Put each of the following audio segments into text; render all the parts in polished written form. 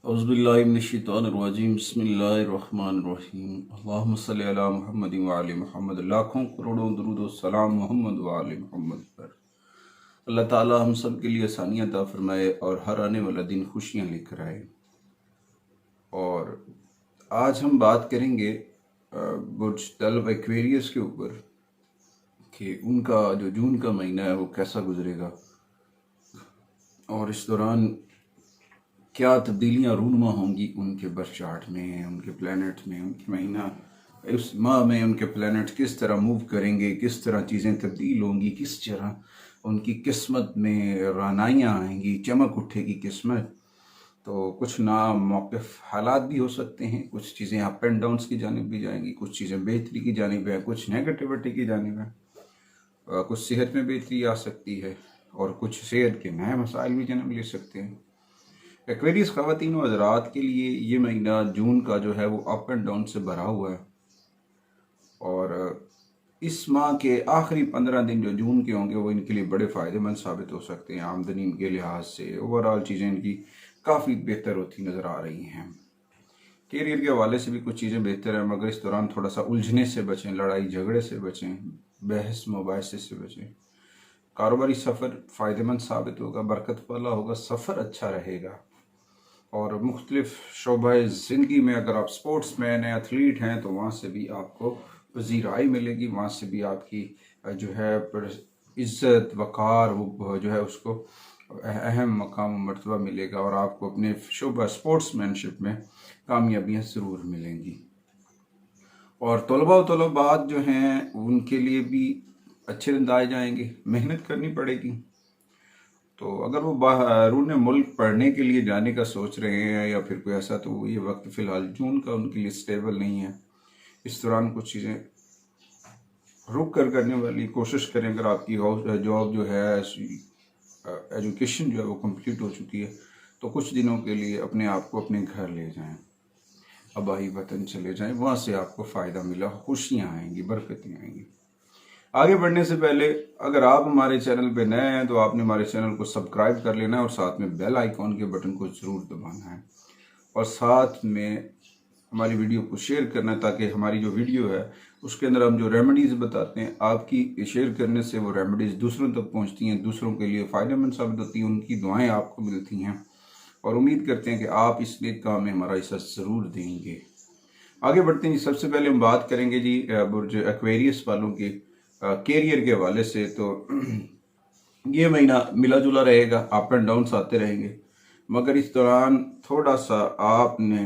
औज़ुबिल्लाहिमिनश्शैतानिर्रजीम बिस्मिल्लाहिर्रहमानिर्रहीम अल्लाहुम्मा सल्लि अला मुहम्मद व आलि मुहम्मद। लाखों करोड़ों दुरूद व सलाम मोहम्मद व आलि मुहम्मद पर। अल्लाह ताला हम सब के लिए आसानियाँ अता फरमाए और हर आने वाला दिन खुशियाँ लेकर आए। और आज हम बात करेंगे बुर्ज तल्ब एक्वेरियस के ऊपर कि उनका जो जून का महीना है वो कैसा गुजरेगा और इस दौरान क्या तब्दीलियाँ रूनुमा होंगी उनके बर्थ चार्ट में, उनके प्लैनेट में, उनके महीना उस माह में उनके प्लैनेट किस तरह मूव करेंगे, किस तरह चीज़ें तब्दील होंगी, किस तरह उनकी किस्मत में रानाइयाँ आएंगी, चमक उठेगी किस्मत। तो कुछ नामौक़िफ़ हालात भी हो सकते हैं, कुछ चीज़ें अप एंड डाउन्स की जानिब भी जाएंगी, कुछ चीज़ें बेहतरी की जानिब है, कुछ नेगेटिविटी की जानिब है, कुछ सेहत में बेहतरी आ सकती है और कुछ सेहत के नए मसाइल भी जन्म ले सकते हैं। एक्वेरियस ख़वातीन व हज़रात के लिए ये महीना जून का जो है वो अप एंड डाउन से भरा हुआ है और इस माह के आखिरी 15 दिन जो जून के होंगे वो इनके लिए बड़े फ़ायदेमंद साबित हो सकते हैं। आमदनी के लिहाज से ओवरऑल चीज़ें इनकी काफ़ी बेहतर होती नज़र आ रही हैं। कैरियर के हवाले से भी कुछ चीज़ें बेहतर हैं, मगर इस दौरान थोड़ा सा उलझने से बचें, लड़ाई झगड़े से बचें, बहस मुबाहिसे से बचें। कारोबारी सफ़र फ़ायदेमंद साबित होगा, बरकत वाला होगा, सफ़र अच्छा रहेगा और मुख्तलिफ शोबा ज़िंदगी में अगर आप स्पोर्ट्स मैन हैं, एथलीट हैं, तो वहाँ से भी आपको पज़ीराई मिलेगी, वहाँ से भी आपकी जो है इज़्ज़त वक़ार वो जो है उसको अहम मकाम मर्तबा मिलेगा और आपको अपने शोबा स्पोर्ट्समैनशिप में कामयाबियाँ ज़रूर मिलेंगी। और तलबा व तलबात जो हैं उनके लिए भी अच्छे दिन आए जाएंगे, मेहनत करनी पड़ेगी। तो अगर वो बाहरून मुल्क पढ़ने के लिए जाने का सोच रहे हैं या फिर कोई ऐसा, तो ये वक्त फ़िलहाल जून का उनके लिए स्टेबल नहीं है। इस दौरान कुछ चीज़ें रुक कर करने वाली कोशिश करें। अगर आपकी जॉब जो है, एजुकेशन जो है वो कंप्लीट हो चुकी है, तो कुछ दिनों के लिए अपने आप को अपने घर ले जाएं, आबाई वतन चले जाएं, वहाँ से आपको फ़ायदा मिला, खुशियाँ आएंगी, बरकतें आएंगी। आगे बढ़ने से पहले अगर आप हमारे चैनल पे नए हैं तो आपने हमारे चैनल को सब्सक्राइब कर लेना है और साथ में बेल आइकॉन के बटन को ज़रूर दबाना है और साथ में हमारी वीडियो को शेयर करना है, ताकि हमारी जो वीडियो है उसके अंदर हम जो रेमेडीज़ बताते हैं, आपकी शेयर करने से वो रेमेडीज़ दूसरों तक पहुंचती हैं, दूसरों के लिए फ़ायदेमंद साबित होती हैं, उनकी दुआएँ आपको मिलती हैं और उम्मीद करते हैं कि आप इस नेक काम में हमारा हिस्सा ज़रूर देंगे। आगे बढ़ते हैं जी। सबसे पहले हम बात करेंगे जी बुर्ज एक्वेरियस वालों की कैरियर के हवाले से। तो ये महीना मिला जुला रहेगा, अप एंड डाउन्स आते रहेंगे, मगर इस दौरान थोड़ा सा आपने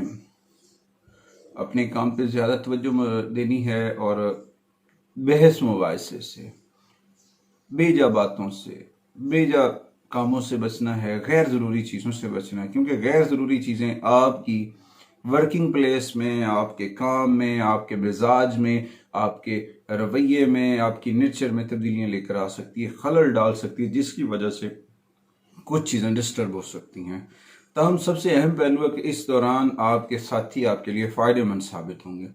अपने काम पे ज़्यादा तवज्जो देनी है और बहस मुबाहिसे से, बेजा बातों से, बेजा कामों से बचना है, गैर ज़रूरी चीज़ों से बचना है, क्योंकि गैर ज़रूरी चीज़ें आपकी वर्किंग प्लेस में, आपके काम में, आपके मिजाज में, आपके रवैये में, आपकी नेचर में तब्दीलियाँ लेकर आ सकती है, खलल डाल सकती है, जिसकी वजह से कुछ चीज़ें डिस्टर्ब हो सकती हैं। तहम सबसे अहम पहलू है कि इस दौरान आपके साथी आपके लिए फ़ायदेमंद साबित होंगे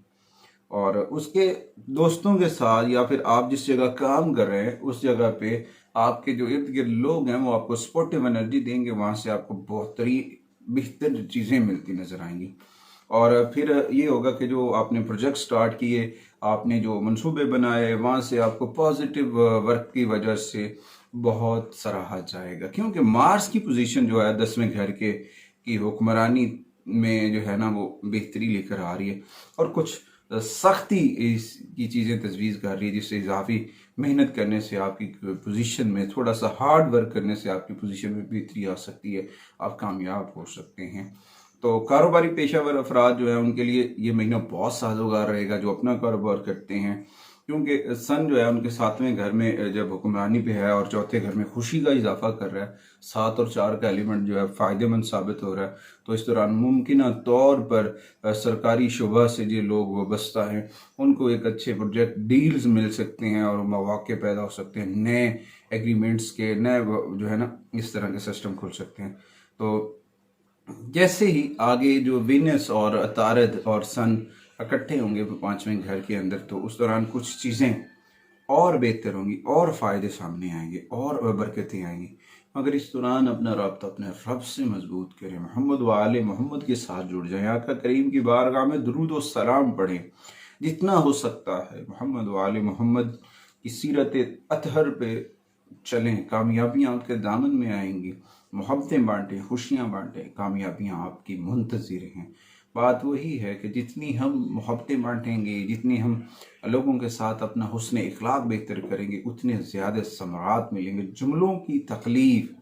और उसके दोस्तों के साथ या फिर आप जिस जगह काम कर रहे हैं उस जगह पे आपके जो इर्द गिर्द लोग हैं वो आपको सपोर्टिव एनर्जी देंगे, वहाँ से आपको बेहतर चीज़ें मिलती नज़र आएंगी। और फिर ये होगा कि जो आपने प्रोजेक्ट स्टार्ट किए, आपने जो मंसूबे बनाए, वहाँ से आपको पॉजिटिव वर्क की वजह से बहुत सराहा जाएगा, क्योंकि मार्स की पोजीशन जो है 10वें घर के की हुक्मरानी में जो है ना वो बेहतरी लेकर आ रही है और कुछ सख्ती की चीज़ें तजवीज़ कर रही है, जिससे इजाफी मेहनत करने से आपकी पोजीशन में, थोड़ा सा हार्ड वर्क करने से आपकी पोजीशन में बेहतरी आ सकती है, आप कामयाब हो सकते हैं। तो कारोबारी पेशावर अफराद जो है उनके लिए ये महीना बहुत साजोगार रहेगा, जो अपना कारोबार करते हैं, क्योंकि सन जो है उनके 7वें घर में जब हुक्मरानी पे है और चौथे घर में खुशी का इजाफा कर रहा है, 7 और 4 का एलिमेंट जो है फ़ायदेमंद साबित हो रहा है। तो इस दौरान मुमकिन तौर पर सरकारी शुबा से जो लोग वाबस्ता हैं उनको एक अच्छे प्रोजेक्ट डील्स मिल सकते हैं और मौके पैदा हो सकते हैं, नए एग्रीमेंट्स के, नए जो है ना इस तरह के सिस्टम खुल सकते हैं। तो जैसे ही आगे जो विनस और अतारद और सन इकट्ठे होंगे 5वें घर के अंदर, तो उस दौरान कुछ चीज़ें और बेहतर होंगी और फ़ायदे सामने आएंगे और बरकतें आएंगी, मगर इस दौरान अपना रब्ता अपने रब से मजबूत करें, मोहम्मद व आले मोहम्मद के साथ जुड़ जाएं, आका करीम की बारगाह में दुरूद व सलाम पढ़ें, जितना हो सकता है मोहम्मद व आले मोहम्मद की सीरत अतहर पे चलें, कामयाबियाँ आपके दामन में आएंगी। मोहब्बतें बांटें, खुशियाँ बांटें, कामयाबियाँ आपकी मुंतज़िर हैं। बात वही है कि जितनी हम मोहब्बतें बांटेंगे, जितनी हम लोगों के साथ अपना हुस्न इखलाक बेहतर करेंगे, उतने ज़्यादा समरात मिलेंगे। जुमलों की तकलीफ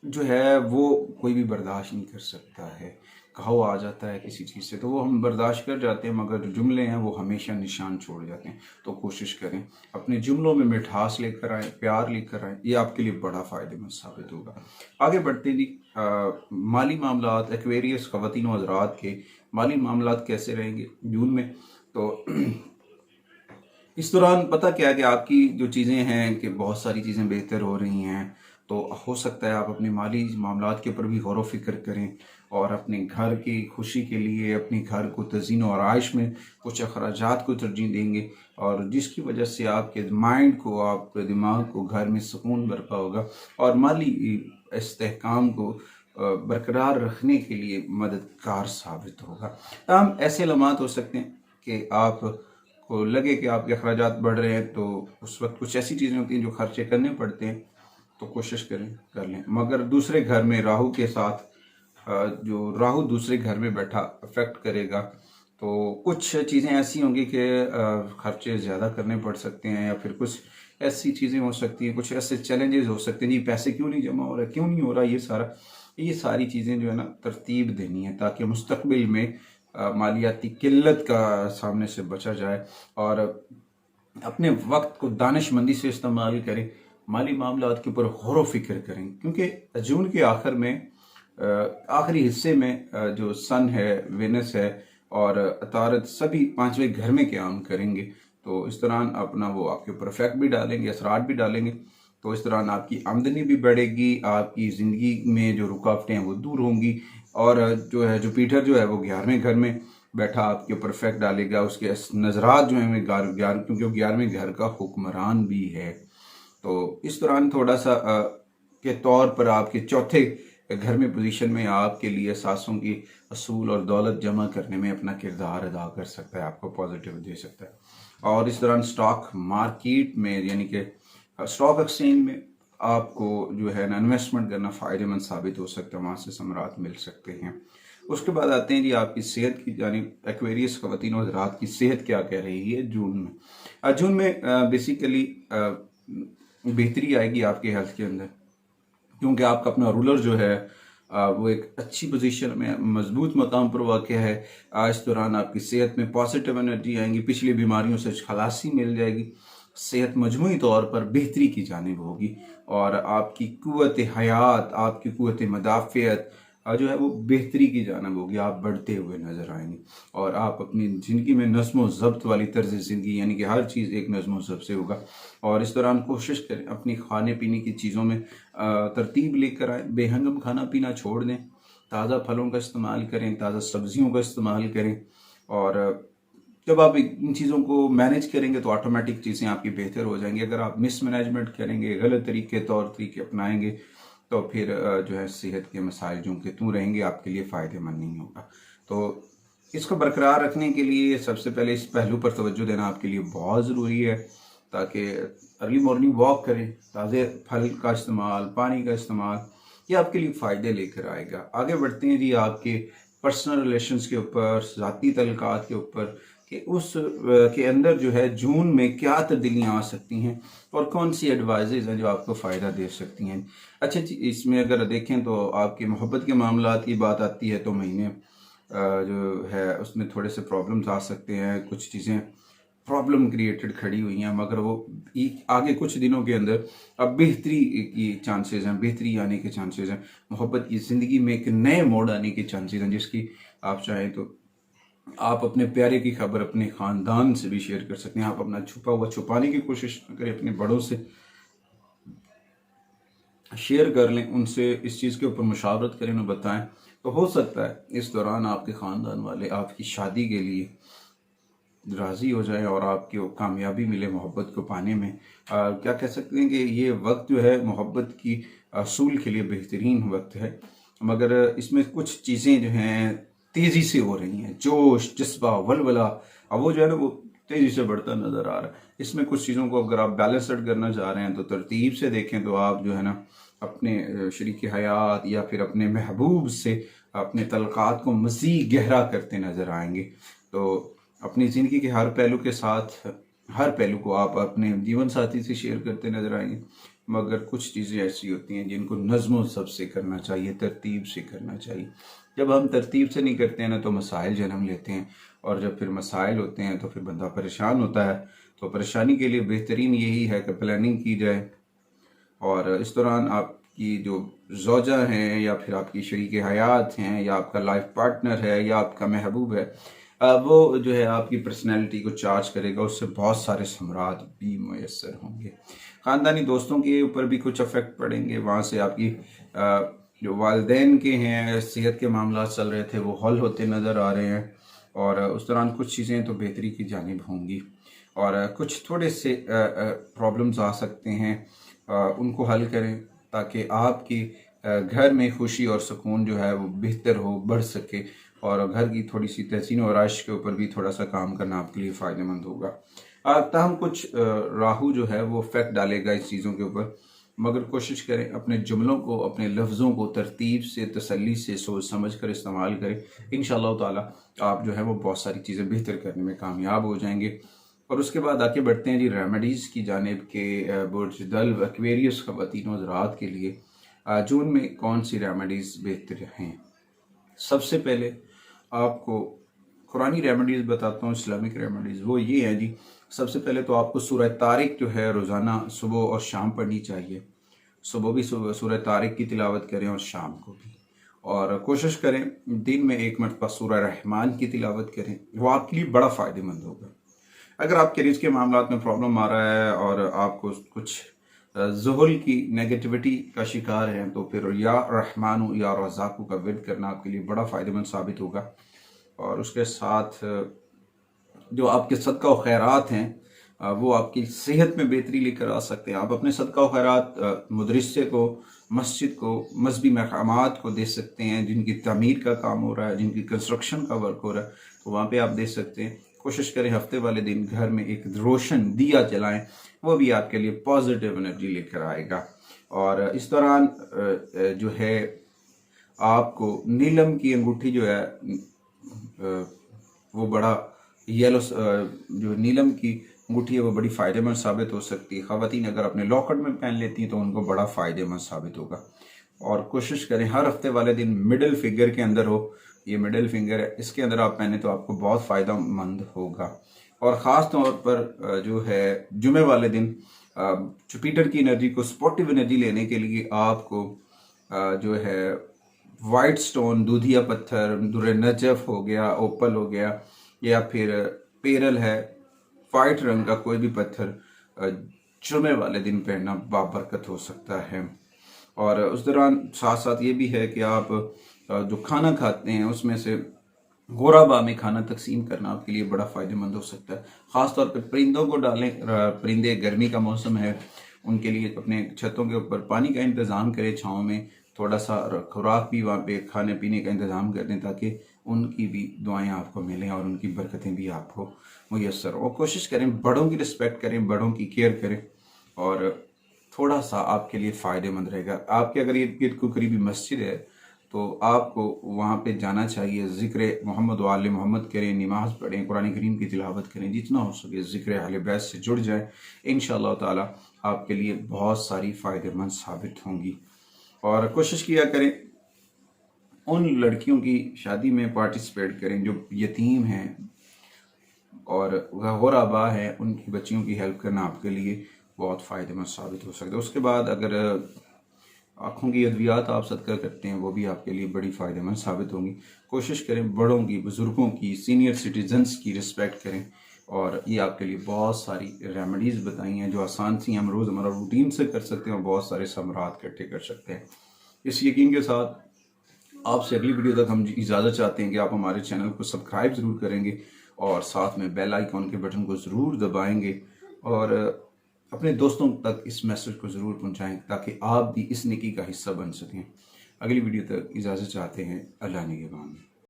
जो है वो कोई भी बर्दाश्त नहीं कर सकता है। घाव आ जाता है किसी चीज़ से तो वो हम बर्दाश्त कर जाते हैं, मगर जो जुमले हैं वो हमेशा निशान छोड़ जाते हैं। तो कोशिश करें अपने जुमलों में मिठास लेकर आएँ, प्यार लेकर आएँ, ये आपके लिए बड़ा फ़ायदेमंद साबित होगा। आगे बढ़ते जी, माली मामलात, एक्वेरियस ख़वातीन व हज़रात के माली मामलात कैसे रहेंगे जून में। तो इस दौरान पता क्या है कि आपकी जो चीज़ें हैं कि बहुत सारी चीज़ें बेहतर हो रही हैं, तो हो सकता है आप अपने माली मामलात के ऊपर भी गौर व फिक्र करें और अपने घर की खुशी के लिए अपने घर को तज़ीन और आइश में कुछ अखराजात को तरजीह देंगे, और जिसकी वजह से आपके माइंड को, आपके दिमाग को घर में सुकून बरपा होगा और माली इस्तेहकाम को बरकरार रखने के लिए मददगार साबित होगा। तमाम ऐसे लम्हात हो सकते हैं कि आप को लगे कि आपके अखराजात बढ़ रहे हैं, तो उस वक्त कुछ ऐसी चीज़ें होती हैं जो खर्चे करने पड़ते हैं, तो कोशिश करें कर लें। मगर दूसरे घर में राहु के साथ जो राहु दूसरे घर में बैठा अफेक्ट करेगा, तो कुछ चीज़ें ऐसी होंगी कि खर्चे ज़्यादा करने पड़ सकते हैं, या फिर कुछ ऐसी चीज़ें हो सकती हैं, कुछ ऐसे चैलेंजेस हो सकते हैं जी, पैसे क्यों नहीं जमा हो रहा, क्यों नहीं हो रहा, ये सारी चीज़ें जो है ना तरतीब देनी है, ताकि मुस्तकबिल में मालियाती किल्लत का सामने से बचा जाए और अपने वक्त को दानिशमंदी से इस्तेमाल करें, माली मामलात के ऊपर गौर व फिक्र करें। क्योंकि जून के आखिर में आखिरी हिस्से में जो सन है, वेनस है और अतारत सभी पांचवें घर में क़याम करेंगे, तो इस दौरान अपना वो आपके ऊपर इफेक्ट भी डालेंगे, असरात भी डालेंगे। तो इस दौरान आपकी आमदनी भी बढ़ेगी, आपकी ज़िंदगी में जो रुकावटें हैं वो दूर होंगी, और जो है जुपिटर जो है वो 11वें घर में बैठा आपके ऊपर इफेक्ट डालेगा। उसके नजरात जो हैं क्योंकि वो 11वें घर का हुक्मरान भी है। तो इस दौरान थोड़ा सा के तौर पर आपके चौथे घर में पोजीशन में आपके लिए सासों की असूल और दौलत जमा करने में अपना किरदार अदा कर सकता है, आपको पॉजिटिव दे सकता है। और इस दौरान स्टॉक मार्केट में, यानी कि स्टॉक एक्सचेंज में आपको जो है ना इन्वेस्टमेंट करना फ़ायदेमंद साबित हो सकता है, वहाँ से समरात मिल सकते हैं। उसके बाद आते हैं जी आपकी सेहत की, यानी एक्वेरियस ख़वातीन और हज़रात की सेहत क्या कह रही है जून में। जून में बेसिकली बेहतरी आएगी आपके हेल्थ के अंदर, क्योंकि आपका अपना रूलर जो है वो एक अच्छी पोजीशन में, मजबूत मकाम पर वाक़ है। इस दौरान आपकी सेहत में पॉजिटिव एनर्जी आएंगी, पिछली बीमारियों से खलासी मिल जाएगी, सेहत मजमूई तौर पर बेहतरी की जानिब होगी, और आपकी कुव्वत हयात, आपकी कुव्वत मदाफ़ियत जो है वो बेहतरी की जानिब होगी, आप बढ़ते हुए नज़र आएंगे। और आप अपनी ज़िंदगी में नज़्म व ज़ब्त वाली तर्ज ज़िंदगी, यानी कि हर चीज़ एक नज़्म व ज़ब्त से होगा। और इस दौरान कोशिश करें अपनी खाने पीने की चीज़ों में तरतीब लेकर आएँ, बेहंगम खाना पीना छोड़ दें, ताज़ा फलों का इस्तेमाल करें, ताज़ा सब्जियों का इस्तेमाल करें। और जब आप इन चीज़ों को मैनेज करेंगे तो ऑटोमेटिक चीज़ें आपकी बेहतर हो जाएंगी। अगर आप मिसमैनेजमेंट करेंगे, गलत तौर तरीके अपनाएंगे, तो फिर जो है सेहत के मसाइल जो के तू रहेंगे, आपके लिए फ़ायदेमंद नहीं होगा। तो इसको बरकरार रखने के लिए सबसे पहले इस पहलू पर तवज्जो देना आपके लिए बहुत ज़रूरी है, ताकि अर्ली मॉर्निंग वॉक करें, ताज़े फल का इस्तेमाल, पानी का इस्तेमाल, ये आपके लिए फ़ायदे लेकर आएगा। आगे बढ़ते हैं जी आपके पर्सनल रिलेशंस के ऊपर, ज़ाती तल्लुकात के ऊपर, कि उस के अंदर जो है जून में क्या तब्दीलियाँ आ सकती हैं और कौन सी एडवाइजेज़ हैं जो आपको फ़ायदा दे सकती हैं। अच्छा जी, इसमें अगर देखें तो आपकी मोहब्बत के मामलात की बात आती है, तो महीने जो है उसमें थोड़े से प्रॉब्लम्स आ सकते हैं, कुछ चीज़ें प्रॉब्लम क्रिएटेड खड़ी हुई हैं, मगर वो आगे कुछ दिनों के अंदर अब बेहतरी की चांसेस हैं, बेहतरी आने के चांसेस हैं, मोहब्बत की ज़िंदगी में एक नए मोड़ आने के चांसेस हैं, जिसकी आप चाहें तो आप अपने प्यारे की खबर अपने ख़ानदान से भी शेयर कर सकते हैं। आप अपना छुपा हुआ छुपाने की कोशिश न करें, अपने बड़ों से शेयर कर लें, उनसे इस चीज़ के ऊपर मुशावरत करें, उन्हें बताएं, तो हो सकता है इस दौरान आपके ख़ानदान वाले आपकी शादी के लिए राज़ी हो जाए और आपको कामयाबी मिले मोहब्बत को पाने में। क्या कह सकते हैं कि ये वक्त जो है मोहब्बत की असूल के लिए बेहतरीन वक्त है, मगर इसमें कुछ चीज़ें जो हैं तेज़ी से हो रही हैं। जोश, जज्बा, वलवला, अब वो जो है ना वो तेज़ी से बढ़ता नज़र आ रहा है। इसमें कुछ चीज़ों को अगर आप बैलेंसड करना चाह रहे हैं तो तरतीब से देखें तो आप जो है ना अपने शरीक हयात या फिर अपने महबूब से अपने तलक़ात को मज़ीद गहरा करते नज़र आएंगे। तो अपनी ज़िंदगी के हर पहलू के साथ हर पहलू को आप अपने जीवन साथी से शेयर करते नज़र आएंगे, मगर कुछ चीज़ें ऐसी होती हैं जिनको नज़्म व ज़ब्त से करना चाहिए, तरतीब से करना चाहिए। जब हम तरतीब से नहीं करते हैं ना तो मसाइल जन्म लेते हैं, और जब फिर मसाइल होते हैं तो फिर बंदा परेशान होता है। तो परेशानी के लिए बेहतरीन यही है कि प्लानिंग की जाए, और इस दौरान आपकी जो ज़ौजा हैं या फिर आपकी शरीक हयात हैं या आपका लाइफ पार्टनर है या आपका महबूब है, वो जो है आपकी पर्सनैलिटी को चार्ज करेगा, उससे बहुत सारे समरात भी मैसर होंगे। ख़ानदानी दोस्तों के ऊपर भी कुछ अफेक्ट पड़ेंगे, वहाँ से आपकी जो वालिदैन के हैं सेहत के मामला चल रहे थे वो हल होते नज़र आ रहे हैं, और उस दौरान कुछ चीज़ें तो बेहतरी की जानिब होंगी, और कुछ थोड़े से प्रॉब्लम्स आ सकते हैं, उनको हल करें ताकि आपकी घर में खुशी और सुकून जो है वो बेहतर हो, बढ़ सके, और घर की थोड़ी सी तहसीन और आयश के ऊपर भी थोड़ा सा काम करना आपके लिए फ़ायदेमंद होगा। ताहम कुछ राहू जो है वो इफ़ेक्ट डालेगा इस चीज़ों के ऊपर, मगर कोशिश करें अपने जुमलों को, अपने लफ्ज़ों को तरतीब से, तसल्ली से, सोच समझ कर इस्तेमाल करें। इंशाअल्लाह ताला आप जो है वो बहुत सारी चीज़ें बेहतर करने में कामयाब हो जाएंगे। और उसके बाद आगे बढ़ते हैं जी रेमेडीज़ की जानिब के बुर्ज दल एक्वेरियस ख़वातीन हज़रात के लिए जून में कौन सी रेमेडीज़ बेहतर हैं। सबसे पहले आपको कुरानी रेमेडीज़ बताता हूँ, इस्लामिक रेमेडीज़, वो ये है जी। सबसे पहले तो आपको सूरह तारिक जो है रोज़ाना सुबह और शाम पढ़नी चाहिए। सुबह भी सूरह तारिक की तिलावत करें और शाम को भी, और कोशिश करें दिन में एक मरतबा सूरह रहमान की तिलावत करें, वो आपके लिए बड़ा फ़ायदेमंद होगा। अगर आपके रिज़्क़ के मामला में प्रॉब्लम आ रहा है और आपको कुछ ज़ुहुल की नेगेटिविटी का शिकार हैं, तो फिर या रहमानु या रज़ाक़ु का विर्द करना आपके लिए बड़ा फ़ायदेमंद साबित होगा। और उसके साथ जो आपके सदका व खैरात हैं वो आपकी सेहत में बेहतरी लेकर आ सकते हैं। आप अपने सदका व खैरात मदरसे को, मस्जिद को, मजहबी मकामात को दे सकते हैं जिनकी तामीर का काम हो रहा है, जिनकी कंस्ट्रक्शन का वर्क हो रहा है, तो वहाँ पे आप दे सकते हैं। कोशिश करें हफ्ते वाले दिन घर में एक रोशन दिया जलाएं, वो भी आपके लिए पॉजिटिव एनर्जी लेकर आएगा। और इस दौरान जो है आपको नीलम की अंगूठी जो है वो बड़ा येलो जो नीलम की अंगूठी है वो बड़ी फ़ायदेमंद साबित हो सकती है। ख़वातीन अगर अपने लॉकेट में पहन लेती हैं तो उनको बड़ा फ़ायदेमंद साबित होगा। और कोशिश करें हर हफ्ते वाले दिन मिडिल फिंगर के अंदर हो, ये मिडिल फिंगर है, इसके अंदर आप पहने तो आपको बहुत फ़ायदेमंद होगा। और ख़ास तौर पर जो है जुमे वाले दिन जुपिटर की एनर्जी को, स्पोर्टिव एनर्जी लेने के लिए आपको जो है वाइट स्टोन, दूधिया पत्थर, दुर्र नजफ हो गया, ओपल हो गया, या फिर पेरल है, वाइट रंग का कोई भी पत्थर जुमे वाले दिन पहनना बाबरकत हो सकता है। और उस दौरान साथ साथ ये भी है कि आप जो खाना खाते हैं उसमें से गुराबा में खाना तकसीम करना आपके लिए बड़ा फ़ायदेमंद हो सकता है। ख़ास तौर पर परिंदों को डालें, परिंदे गर्मी का मौसम है, उनके लिए अपने छतों के ऊपर पानी का इंतज़ाम करें, छाँव में थोड़ा सा खुराक भी वहाँ पे खाने पीने का इंतज़ाम कर दें ताकि उनकी भी दुआएं आपको मिलें और उनकी बरकतें भी आपको मुयस्सर हो। और कोशिश करें बड़ों की रिस्पेक्ट करें, बड़ों की केयर करें, और थोड़ा सा आपके लिए फ़ायदेमंद रहेगा। आपके अगर इर्द गिर्द कोई करीबी मस्जिद है तो आपको वहाँ पे जाना चाहिए, ज़िक्र मोहम्मद व आले मोहम्मद करें, नमाज़ पढ़ें, कुरान करीम की तिलावत करें, जितना हो सके ज़िक्र अहले बैत से जुड़ जाएं। इंशाअल्लाह ताला आपके लिए बहुत सारी फ़ायदेमंद साबित होंगी। और कोशिश किया करें उन लड़कियों की शादी में पार्टिसिपेट करें जो यतीम हैं और गुरबा हैं, उनकी बच्चियों की हेल्प करना आपके लिए बहुत फ़ायदेमंद साबित हो सकता है। उसके बाद अगर आँखों की अद्वियात आप सदका करते हैं वो भी आपके लिए बड़ी फ़ायदेमंद साबित होंगी। कोशिश करें बड़ों की, बुज़ुर्गों की, सीनियर सिटीजन्स की रिस्पेक्ट करें, और ये आपके लिए बहुत सारी रेमेडीज़ बताई हैं जो आसान सी हम रोज़ हमारा रूटीन से कर सकते हैं और बहुत सारे समरात इकट्ठे कर सकते हैं। इस यकीन के साथ आपसे अगली वीडियो तक हम इजाज़त चाहते हैं कि आप हमारे चैनल को सब्सक्राइब ज़रूर करेंगे और साथ में बेल आइकॉन के बटन को ज़रूर दबाएंगे। और अपने दोस्तों तक इस मैसेज को ज़रूर पहुंचाएं ताकि आप भी इस नेकी का हिस्सा बन सकें। अगली वीडियो तक इजाज़त चाहते हैं। अल्लाह निगहबान।